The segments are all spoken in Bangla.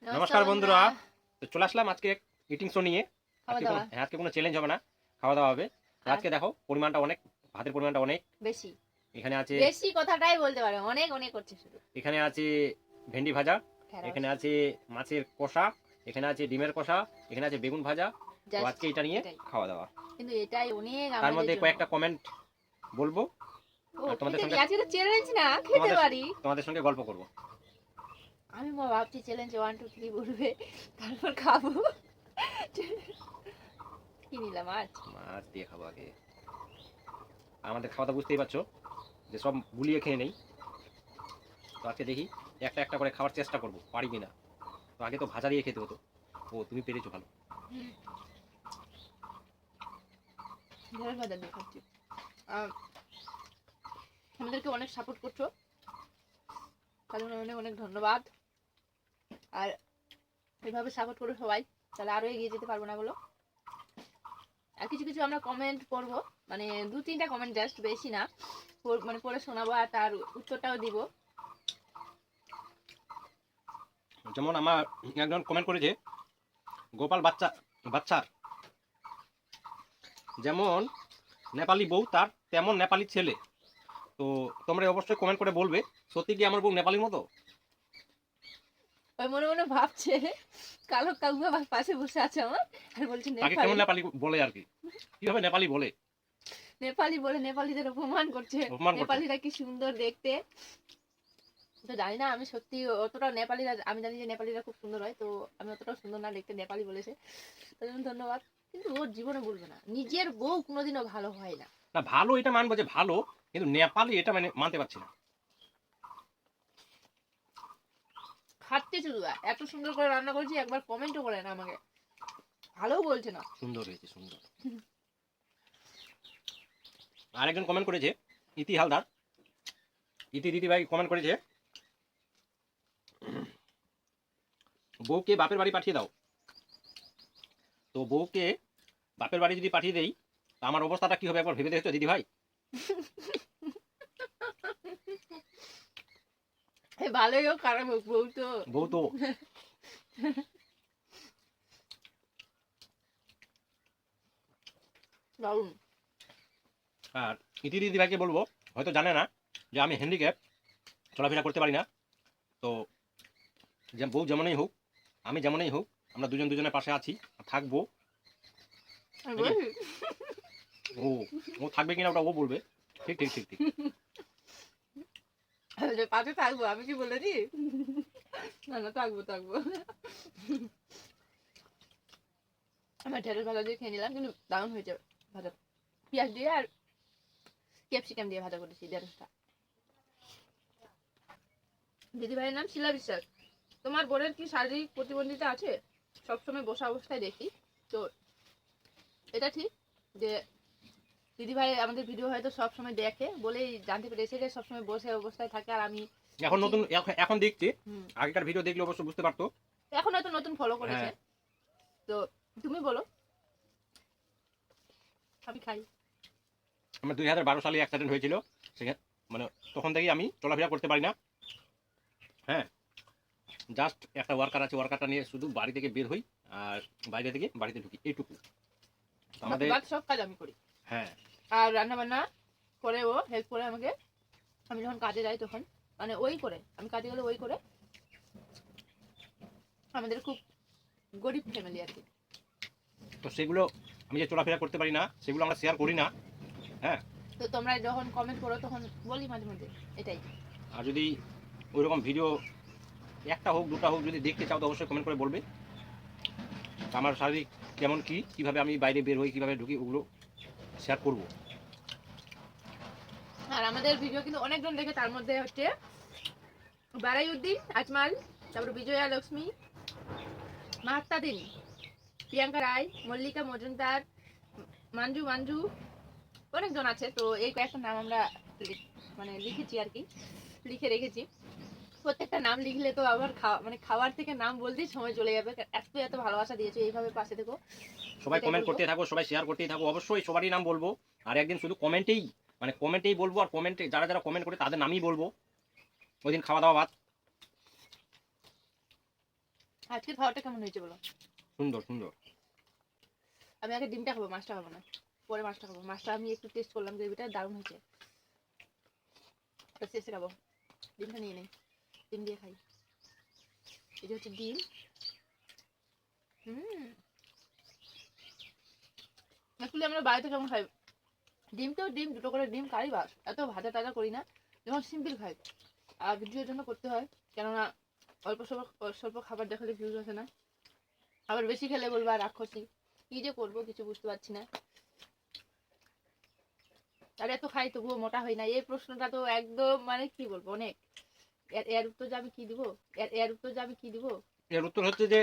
নমস্কার বন্ধুরা, তো চলে আসলাম আজকে ইটিং শো নিয়ে। আজকে কোনো চ্যালেঞ্জ হবে না, খাওয়া দাওয়া হবে। আজকে দেখো পরিমাণটা অনেক, ভাতের পরিমাণটা অনেক বেশি। এখানে আছে, বেশি কথাটাই বলতে পারে, অনেক অনেক করছে শুধু। এখানে আছে ভেন্ডি ভাজা, এখানে আছে মাছের কষা, এখানে আছে ডিমের কষা, এখানে আছে বেগুন ভাজা। তো আজকে এটা নিয়ে খাওয়া দাওয়া, কিন্তু এটাই অনেক। তার মধ্যে কয়েকটা কমেন্ট বলবো, তোমাদের সঙ্গে আজকে তো চ্যালেঞ্জ না, খেতে পারি, তোমাদের সঙ্গে গল্প করব। আমি ভাবছি চ্যালেঞ্জ 1 2 3 বলবে, তারপর খাবো। কি নিলাম আজ? মাছ দিয়ে খাবো আগে। আমাদের খাওয়া দাওয়া বুঝতেই পারছো যে সব গুলিয়ে খেয়ে নেই। তো আজকে দেখি একটা একটা করে খাওয়ার চেষ্টা করবো, পারি কিনা। তো আগে তো ভাজা দিয়ে খেতে হতো। ও তুমি পেরেছো, ভালো। ঝাল ভাজা দিয়ে খাচ্ছি। আমাদেরকে অনেক সাপোর্ট করছো, তার জন্য অনেক অনেক ধন্যবাদ। আর এভাবে সাপোর্ট করো সবাই, তাহলে আরো এগিয়ে যেতে পারবো না বলো। আর কিছু কিছু আমরা কমেন্ট পড়বো, মানে 2-3টা কমেন্ট, জাস্ট বেশি না, মানে পড়ে শোনাবো আর তার উত্তরটাও দিব। যেমন আমার একজন কমেন্ট করেছে, গোপাল বাচ্চার যেমন নেপালি বউ তার তেমন নেপালি ছেলে। তো তোমরা অবশ্যই কমেন্ট করে বলবে, সত্যি কি আমার বউ নেপালির মতো? ওই মনে মনে ভাবছে কালো কাকু আমার পাশে বসে আছে আমার, আর বলছে তাকে কেমন নেপালি বলে আর কি, কিভাবে নেপালি বলে, নেপালি বলে নেপালিদের অপমান করছে। নেপালিরা কি সুন্দর দেখতে, তো জানি না আমি সত্যি অতটা নেপালিরা, আমি জানি যে নেপালিরা খুব সুন্দর হয়, তো আমি অতটাও সুন্দর না দেখতে, নেপালি বলেছে, তার জন্য ধন্যবাদ। কিন্তু ওর জীবনে বলবে না, নিজের বউ কোনোদিনও ভালো হয় না। না ভালো এটা মানবো যে ভালো, কিন্তু নেপালি এটা মানে মানতে পারছি না। খাচ্ছে শুধু, এত সুন্দর করে রান্না করেছি, একবার কমেন্টও করে না আমাকে, ভালো বলছে না। সুন্দর হয়েছে, সুন্দর। আরেকজন কমেন্ট করেছে, ইতি হালদার, ইতি দিদি ভাই কমেন্ট করেছে, বউকে বাপের বাড়ি পাঠিয়ে দাও। তো বউকে বাপের বাড়ি যদি পাঠিয়ে দেই, তা আমার অবস্থাটা কি হবে একবার ভেবে দেখছো দিদি ভাই? ভালোই হোক খারাপ হোক, বউ তো দারুণ। আর ইতি দিদি ভাইকে বলবো, হয়তো জানে না যে আমি হ্যান্ডিক্যাপ, চলাফেরা করতে পারি না। তো যে বউ যেমনই হোক, আমি যেমনই হোক, আমরা দুজন দুজনের পাশে আছি, থাকবো। ও ও থাকবে কিনা ওটা ও বলবে। ঠিক ঠিক ঠিক ঠিক। পাশে থাকবো, আমি কি বলেছি? না না, থাকবো থাকবো। আমার ঢেঁড়স ভাজা দিয়ে খেয়ে নিলাম, কিন্তু দারুণ হয়েছে ভাজা, পেঁয়াজ দিয়ে আর ক্যাপসিকাম দিয়ে ভাজা করেছি ঢেঁড়সটা। দিদি ভাইয়ের নাম শিলা বিশ্বাস। তোমার বোনের কি শারীরিক প্রতিবন্ধিতা আছে? সবসময় বসা অবস্থায় দেখি, তো এটা ঠিক যে দিদি ভাই আমাদের ভিডিও হয়তো সবসময় দেখে বলেই জানতে পেরেছে যে সবসময় বসে অবস্থায় থাকে। আর আমি এখন নতুন, এখন দেখছি, আগেকার ভিডিও দেখলে অবশ্য বুঝতে পারতো, এখন হয়তো নতুন ফলো করেছে। তো তুমি বলো। আমি খাই। আমার 2012 সালে অ্যাক্সিডেন্ট হয়েছিল, সেখানে মানে তখন থেকেই আমি চলাফেরা করতে পারি না। হ্যাঁ, জাস্ট একটা ওয়ার্কার আছে, ওয়ার্কারটা নিয়ে শুধু বাড়ি থেকে বের হই আর বাইরে থেকে বাড়িতে ঢুকি, এইটুকু আমাদের সব কাজ আমি করি। হ্যাঁ, আর রান্না বান্না করে ও হেল্প করে আমাকে। আমি যখন কাজে যাই তখন মানে ওই করে, আমি কাজে গেলে ওই করে। আমাদের খুব গরিব ফ্যামিলি আর কি। তো সেগুলো আমি যে চলাফেরা করতে পারি না, সেগুলো আমরা শেয়ার করি না। হ্যাঁ, তো তোমরা যখন কমেন্ট করো তখন বলি মাঝে মধ্যে এটাই। আর যদি ওইরকম ভিডিও একটা হোক দুটা হোক যদি দেখতে চাও, তো অবশ্যই কমেন্ট করে বলবে। আমার শারীরিক কেমন কি, কিভাবে আমি বাইরে বের হই, কিভাবে ঢুকি, ওগুলো শেয়ার করব। আর আমাদের ভিডিও কিন্তু অনেকজন দেখে, তার মধ্যে হচ্ছে বারাইউদ্দিন আজমাল, তারপর বিজয়া লক্ষ্মী, মাহাত্মা দিন, প্রিয়াঙ্কা রায়, মল্লিকা মজুমদার, মাঞ্জু মাঞ্জু, অনেকজন আছে। তো এই কয়েকটা নাম আমরা মানে লিখেছি আর কি, লিখে রেখেছি। প্রত্যেকটা নাম লিখলে তো আবার মানে খাওয়ার থেকে নাম বলতেই সময় চলে যাবে। এত এত ভালোবাসা দিয়েছো, এইভাবে পাশে থেকো, সবাই কমেন্ট করতে থাকো, সবাই শেয়ার করতেই থাকো, অবশ্যই সবারই নাম বলবো। আর একদিন শুধু কমেন্টেই, মানে কমেন্টেই বলবো, আর কমেন্টে যারা যারা কমেন্ট করে তাদের নামই বলবো। ওই দিন খাওয়া দাওয়া ভাত। আজকে খাওয়াটা কেমন হয়েছে বলো? সুন্দর সুন্দর। আমি আগে ডিমটা খাবো, মাছটা খাবো না, পরে মাছটা খাবো। মাছটা আমি একটু টেস্ট করলাম, গ্রেভিটা দারুণ হয়েছে। ওটা শেষে খাবো। ডিমটা নিয়ে নেই, ডিম দিয়ে খাই। এটা হচ্ছে ডিম। আসলে আমরা বাড়িতে কেমন খাই, ডিম তো ডিম, দুটো করে ডিম খাই, বাস। এত ভাজা টাজা করি না, যখন সিম্পল খাই। আর ভিডিওর জন্য করতে হয়, কেননা অল্প স্বল্প স্বল্প খাবার দেখালে ভিউজ আসে না, আবার বেশি খেলে বলবো আর রাক্ষসী। কি যে করবো কিছু বুঝতে পারছি না। আর এত খাই তবুও মোটা হই না, এই প্রশ্নটা তো একদম মানে কি বলবো অনেক। এর উত্তর যে আমি কি দিব, এর উত্তর যে আমি কি দিব? এর উত্তর হচ্ছে যে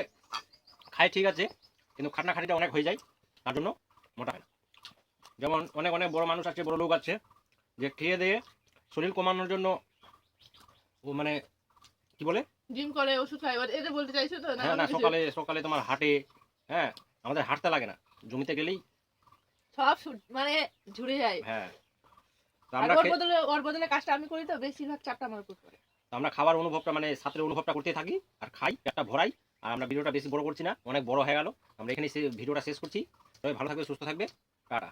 খাই ঠিক আছে, কিন্তু খাটনাখাটিটা অনেক হয়ে যায়, তার জন্য মোটা হয় না। যেমন অনেক অনেক বড় মানুষ আছে, বড় লোক আছে, যে খেয়ে দিয়ে শরীর কমানোর জন্য ও মানে কি বলে, জিম করে, ওষুধ খাই, এবার এটা বলতে চাইছো তো? না হ্যাঁ অন্য না, কিছু? সকালে সকালে তোমার হাঁটে। হ্যাঁ, আমাদের হাঁটতে লাগে না, জমিতে গেলেই। সব মানে ঝুড়ে যায়। হ্যাঁ, তো আর আমরা ওর বদলে কাজটা আমি করি, তো বেশিরভাগ চাপটা আমার উপর পড়ে। তো আমরা খাবার অনুভবটা মানে সাথের অনুভবটা করতে থাকি আর খাই, একটা ভরাই। আর আমরা ভিডিওটা বেশি বড় করছি না, অনেক বড় হয়ে গেল, আমরা এখানে ভিডিওটা শেষ করছি। সবাই ভালো থাকবে, সুস্থ থাকবে, টাটা।